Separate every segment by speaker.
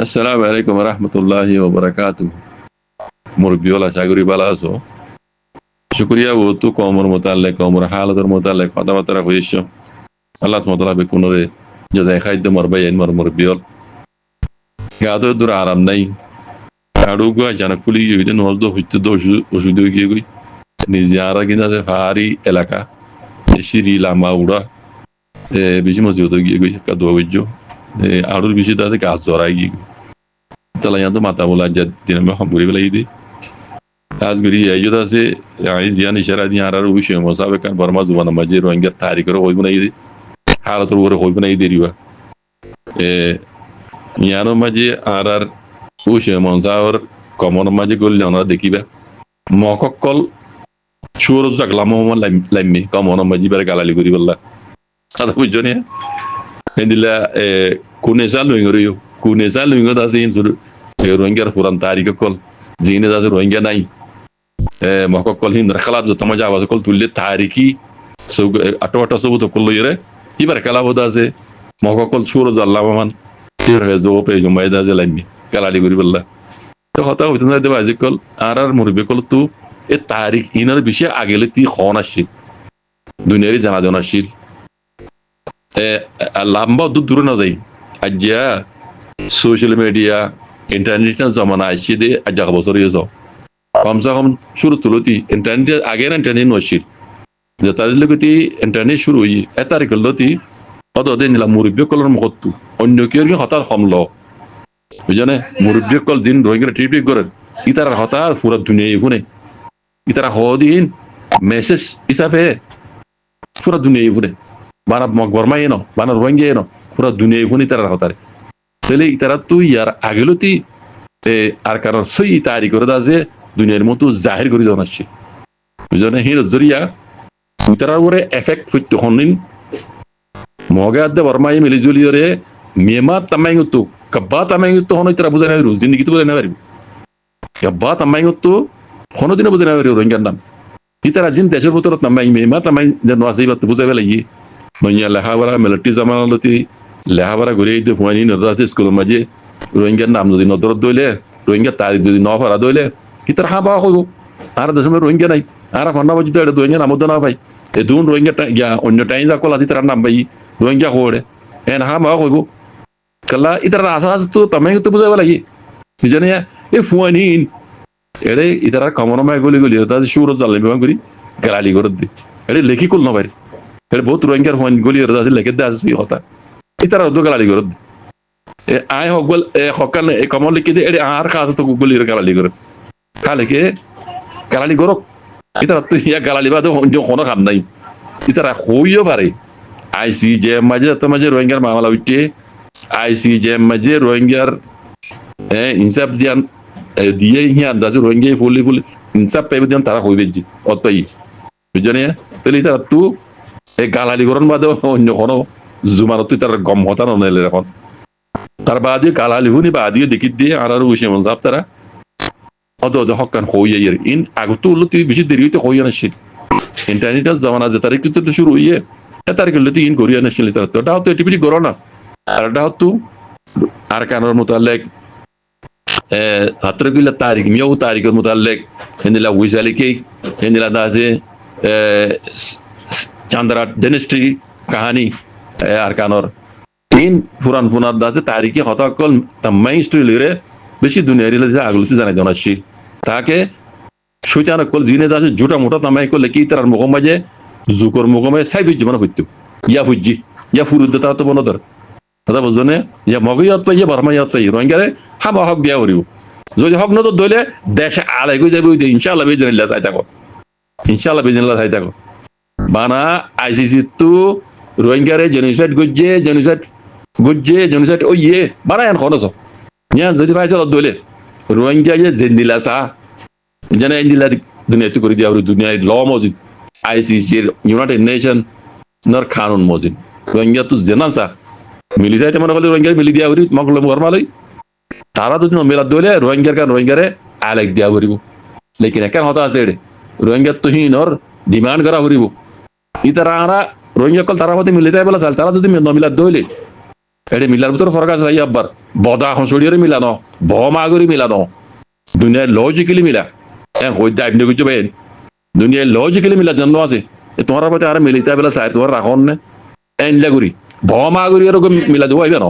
Speaker 1: আসসালামু আলাইকুম রহমতুল্লাহি ওয়া বারাকাতুহু। মুরব্বিওয়ালা আশা করি ভালো আছো। শুকরিয়া বহুতু কমর মোতালেক কমর হালতর মোতালেক কথাবার্তা হইছ। আল্লাহ সুবহানাহু ওয়া তাআলা বেকুনরে জাযায়ে খাইদ মরবাই এন মুরব্বিওল। গাদো দূর আরাম নাই। আড়ু গো জানা কুলি ইদে নলদো হইতে দো ওষুধ গিয়ে গই। নিজারা কিনা যে ফারি এলাকা শিরি লামা উড়া বেশি মসজিদ গিয়ে গই কাদো হইজো। আড়ুর বেশি দাতে গাছ জড়াই গিয়ে তাহলে তো মাথা বলা যা দিন আমি ঘুরে বেলাই দি আজ গরি এই যদি আছে আই জিয়ান ইশারা দিয়ে আর বিষয় মসাবে কান বর্মা জুবান মাঝে রোহিঙ্গার তারিখের হইব না ইদি হালতর উপরে হইব না ইদি রিবা ইয়ানো মাঝে আর বিষয় মনসাওর কমন মাঝে গলি আমরা দেখিবা মকক্কল সুর জাগলাম লাইমি কমন মাঝে বেড়ে গালালি করি বললা কথা বুঝছো নি দিলা কুনেসা লুইঙ্গরিও কুনেসা লুইঙ্গত আছে ইনসুর রোহিঙ্গার পুরান তারিখ কল জিনে আছে রোহিঙ্গা নাই মকক্কল হিন্দ খালাত যত মজা আওয়াজ কল তুললে তারিখি সব আটো আটো সব তো কল ইরে এবার খেলা বোধ আছে মকক্কল সুর জাল্লামান ফির হয়ে জো পে জমাইদা যে লাইমি কালালি করি বললা তো কথা হইতে না দেবা আজিকল আর মুরবে কল তু এ তারিখ ইনার বিষয়ে আগেলে তি খন আসছিল দুনিয়ারি জানা জানা আসছিল লম্বা দূরে না যাই আজ্ঞা সোশ্যাল মিডিয়া ইন্টারনেটের জমানা আসছে দে আজ বছর ইয়ে যাও কমসে কম শুরু তুলতি ইন্টারনেট আগে ইন্টারনেট নছিল যে তার লগতি ইন্টারনেট শুরু হই এটা রেকলতি অত দিন নিলা মুরব্বী কলর মুখতু অন্য কেউ হতার কমল বুঝনে মুরব্বী কল দিন রোহিঙ্গা ট্রিপিক করে ইতার হতার পুরো দুনিয়া ইফুনে ইতারা হদিন মেসেজ হিসাবে পুরো দুনিয়া ইফুনে বানা বর্মাই এনো বানা রোহিঙ্গা এনো পুরো দুনিয়া ইফুনে ইতারা হতারে তাহলে ইতারা তুই ইয়ার আগেলতি আর কারণ সই তারি করে দা যে দুনিয়ার মতো জাহির করে দেওয়া আসছে বুঝলেন হির জরিয়া ইতারার উপরে এফেক্ট হইতে হনিন মগে আদে বর্মাই মিলিজুলিয়রে মেমা তামাই তো কব্বা তামাই তো হন ইতারা বুঝাই না জিন্দগি তো বুঝাই না পারবি কব্বা তামাই তো কোনোদিনও বুঝাই না পারবি রোহিঙ্গার নাম ইতারা জিন দেশের ভিতরে তামাই মেমা তামাই যেন আছে এবার বুঝাই পেলাই নইয়া লেখাপড়া মিলিটারি জামানলতি লেখাপড়া ঘুরে দিতে হুয়ানি নজর আছে স্কুলের মাঝে রোহিঙ্গার নাম যদি নজরত দইলে রোহিঙ্গা তারিখ যদি ন ফরা দইলে ইতার হা বাবা কইব আর দেশের রোহিঙ্গা নাই আর ফন্না মসজিদ এটা রোহিঙ্গা নামত না ভাই এ দুন রোহিঙ্গা ইয়া অন্য টাইম যা কল আছে তার নাম ভাই রোহিঙ্গা কোড়ে এন হা বাবা কইব কালা ইতার আশা আছে তো তামাই তো বুঝাইব লাগি বুঝনে এ ফুয়ানি এরে ইতার কমন মাই গলি গলি তা সুর জালে বিমান করি গালি করে দি এরে লেখি কল না ভাই এরে বহুত রোহিঙ্গার ফুয়ানি গলি আছে লেখে দে আছে কথা ইতার তো গালি করে দি আই হক বল হকাল কমল লিখে দে এরে আর কাজ তো গলি গালি করে খালে কে গালালি করো ইতারা তো ইয়া গালালি বাদে কোনো কাম নাই ইতারা হইও পারে আইসিজে মাঝে তো মাঝে রোহিঙ্গার মামলা উঠে আইসিজে মাঝে রোহিঙ্গার ইনসাফ জিয়ান দিয়ে হিয়া আন্দাজে রোহিঙ্গা ফুলি ফুলি ইনসাফ পাইবে দিয়ান তারা হইবে জি অতই বুঝনে তাহলে ইতারা তো এই গালালি করন বাদে অন্য কোনো জুমানত তার গম হতা নলে এখন তার বাদে গালালি হুনি বাদিয়ে দেখি দিয়ে আর উসে মনসাব তারা অত হকান হইয়ে ইন আগত উল্লতি বেশি দেরি হইতে হইয়া নাছিল ইন্টারনেটের জমানা যে তারিখ তো শুরু হইয়ে তারিখ উল্লতি ইন করিয়া নাছিল তারা তো ওটাও তো এটিপিটি করো না আর এটাও তো আর কানোর মোতালেক ছাত্রগুলা তারিখ মিয়াও তারিখের মোতালেক হেন্দিলা উইজালিকে হেন্দিলা দাসে চান্দ্রা ডেনেস্ট্রি কাহানি আর কানোর ইন পুরান পুনার দাসে তারিখে হতাকল তাম্মাই স্টোরি লিরে বেশি দুনিয়ারি যে আগলতি জানাই দেওয়া আসছি তাকে সুইটান কল জিনে দাসে জোটা মোটা তামাই করলে কি তার মুখমাজে জুকর মুখমে সাইফ জীবন হইতো ইয়া ফুজি ইয়া ফুরুদ তারা তো বনদর কথা বুঝনে ইয়া মগইয়াত ইয়া বর্মাইয়াত রোহিঙ্গারে হাবা হক দিয়া করিব যদি হক নতো দইলে দেশে আলাই গই যাবে ইনশাআল্লাহ বেজনিল্লাহ চাই থাকো ইনশাআল্লাহ বেজনিল্লাহ চাই থাকো বানা আইসিসি তো রোহিঙ্গারে জেনোসাইড জেনোসাইড ও ইয়ে বানা এন খনস নিয়া যদি পাইছে দইলে রোহিঙ্গা যে জেন্দিলা সা জানা ইন্দিলা দুনিয়াতে করে দিয়া দুনিয়ায় ল মসজিদ আইসিসির ইউনাইটেড নেশন নর কানুন মসজিদ রোহিঙ্গা তো জেনা সা মিলি যাইতে মনে করলে রোহিঙ্গা মিলি দিয়া করি মগলে মরমালই তারা যদি মেলা দইলে রোহিঙ্গারে আলেক দিয়া করিব লেকিন একান হতা আছে এড়ে রোহিঙ্গা তো হিনর ডিমান্ড করা করিব ই তারা রোহিঙ্গা কল তারা মধ্যে মিলি যায় বলা চাল তারা যদি নমিলা দইলে এটা মিলার ভিতরে ফরক আছে যাই আব্বার বদা হসড়িয়ে মিলানো বমাগরি মিলানো দুনিয়ায় লজিক্যালি মিলা হ্যাঁ ওই দায়িত্ব নিয়ে কিছু বেন দুনিয়ায় লজিক্যালি মিলা জন্ম আছে তোমার প্রতি আর মিলিতে বেলা চাই তোমার রাখন না এনলা করি বমাগরি এরকম মিলা দেবো আইবে না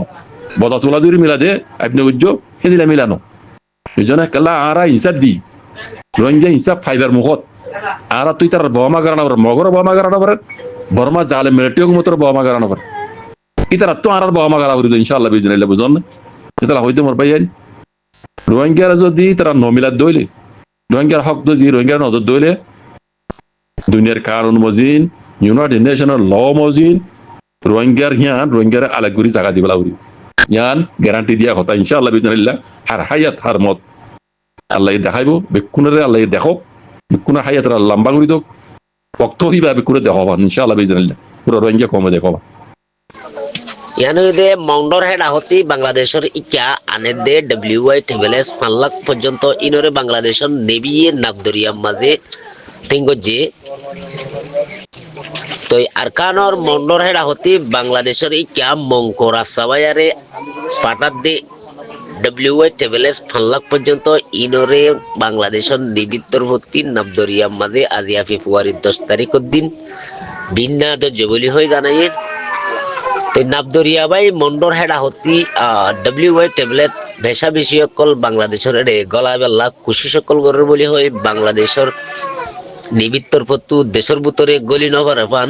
Speaker 1: বদা তোলা দূরি মিলা দে আপনি বুঝছো সেদিলা মিলানো এই জন্য কেলা আরা হিসাব দি রঞ্জা হিসাব ফাইবার মুখত আর তুই তার বমা গারানো পারে মগর বমা গারানো পারে বর্মা জালে মিলিটিও মতো বমা গারানো পারে ইতারা তো আর বমা গারা করি ইনশাআল্লাহ বিজনেলে বুঝন না এটা হইতে মোর ভাই রোহিঙ্গারা যদি তারা নমিলাত দইলে রোহিঙ্গার হক যদি রোহিঙ্গার নজর দইলে দুনিয়ার কানুন মজিন ইউনাইটেড নেশনের ল মজিন রোহিঙ্গার হিয়ান রোহিঙ্গার আলাগুরি জায়গা দিবলা উরি ইয়ান গ্যারান্টি দিয়া কথা ইনশাআল্লাহ বিজনেল্লাহ হার হায়াত হার মত আল্লাহ দেখাইব বেকুনরে আল্লাহ দেখো বেকুনা হায়াত লম্বা করি দোক পক্ত হইবা বেকুনে দেখাবা ইনশাআল্লাহ বিজনেল্লাহ পুরো রোহিঙ্গা কমে দেখাবা
Speaker 2: ইয়ানুদে মাউন্ডর হেড আহতি বাংলাদেশের ইকা আনেদে ডব্লিউআই টেবলেস 5 লাখ পর্যন্ত ইনরে বাংলাদেশের নেভি নাগদরিয়া মাঝে তিঙ্গজে তো আরকানর মাউন্ডর হেড আহতি বাংলাদেশের ইকা মঙ্করা সাবায়ারে ফাটাত দে ডব্লিউআই টেবলেস 5 লাখ পর্যন্ত ইনরে বাংলাদেশের নিবিত্তর ভর্তি নাগদরিয়া মাঝে আজিয়া ফেব্রুয়ারি 10 তারিখের দিন বিন্যাদ জবলি হয়ে জানায় নাবদরিয়া বাই মন্ডর হেডা হতি ডব্লিউআই ট্যাবলেট ভেসা বিষয়কল বাংলাদেশের এডে গলাবেলা খুশি সকল গরের বলি হয় বাংলাদেশের নিবিত্তর পত্তু দেশের ভিতরে গলি নভার পান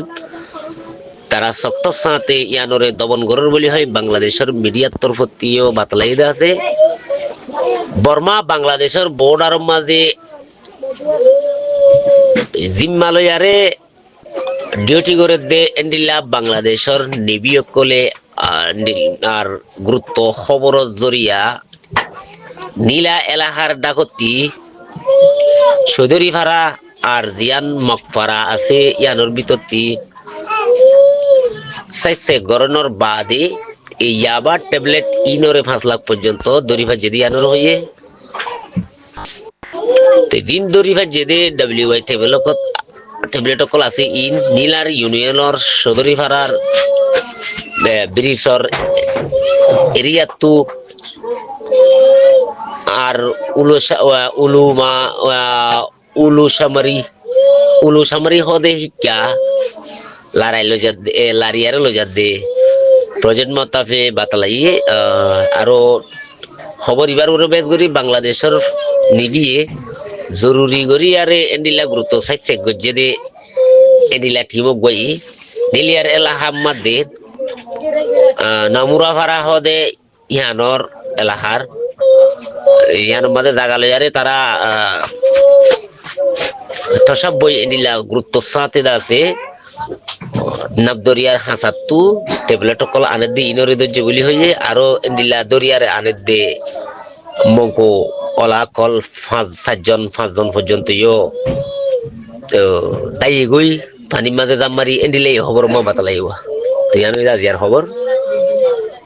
Speaker 2: তারা শক্ত সাথে ইয়ানরে দমন গরের বলি হয় বাংলাদেশের মিডিয়ার তরফতিও বাতলাই আছে বর্মা বাংলাদেশের বর্ডার মাঝে জিম্মালয়ারে ডিউটি করে দে এন্ডিলা বাংলাদেশের নিবিয়কলে আর গুরুত্ব খবর জরিয়া নীলা এলাকার ডাকতি চৌধুরী ভাড়া আর জিয়ান মকফারা আছে ইয়ানোর বিতর্তি সাইসে গরনের বাদে এই ইয়াবা ট্যাবলেট ইনরে 5 লাখ পর্যন্ত দরিভা যেদি ইয়ানোর হইয়ে দিন দরিভা যেদে ডব্লিউআই ট্যাবলেট কল আছে ইন নীলার ইউনিয়নের চৌধুরী ভাড়ার ব্রিজর এরিয়াতু আর উলুসামারি হদে শিক্ষা লারিয়ারে লজাত দে প্রজেক্ট মতাফে বাতালাইয়ে আরো খবর ইবার বেশ করি বাংলাদেশের নিবিয়ে জরুরি করি আরে এন্ডিলা গুরুত্ব সাইছে গজ্জে দে এন্ডিলা ঠিমক গই নীলিয়ার এলাকা মধ্যে নামুরা ভাড়া হদে ইহানর এলাকার ইয়ানোর মধ্যে জাগা লইয়ারে তারা তসব বই এন্ডিলা গুরুত্ব সাথে আছে নাবদরিয়ার হাসাতু ট্যাবলেট কল আনে দি ইনরে দজ্জে বলি হইয়ে আরো এন্ডিলা দরিয়ারে আনে দে মঙ্কো ওলা কল 5-7জন পর্যন্ত ইয়ো তো তাই এগোই পানির মাঝে দাম মারি এন্ডিলে খবর মা বাতালাইব তো ইয়ানো ইয়ার খবর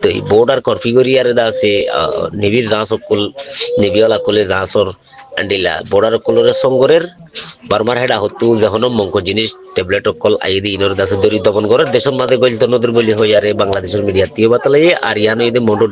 Speaker 2: তো বর্ডার কনফিগারিয়ার আছে নেভির জাহাজকল নেভিওয়ালা কলে জাহাজর এন্ডিলা বর্ডার কলরে সঙ্গরের বারমার হেডা হতু যখন মঙ্ক জিনিস ট্যাবলেট কল আইদি ইনর দাসে দরি দমন করে দেশের মাঝে গইল তো নদীর বলি হই আরে বাংলাদেশের মিডিয়া তিও বাতালাই আর ইয়ানো ইদে মন্ডো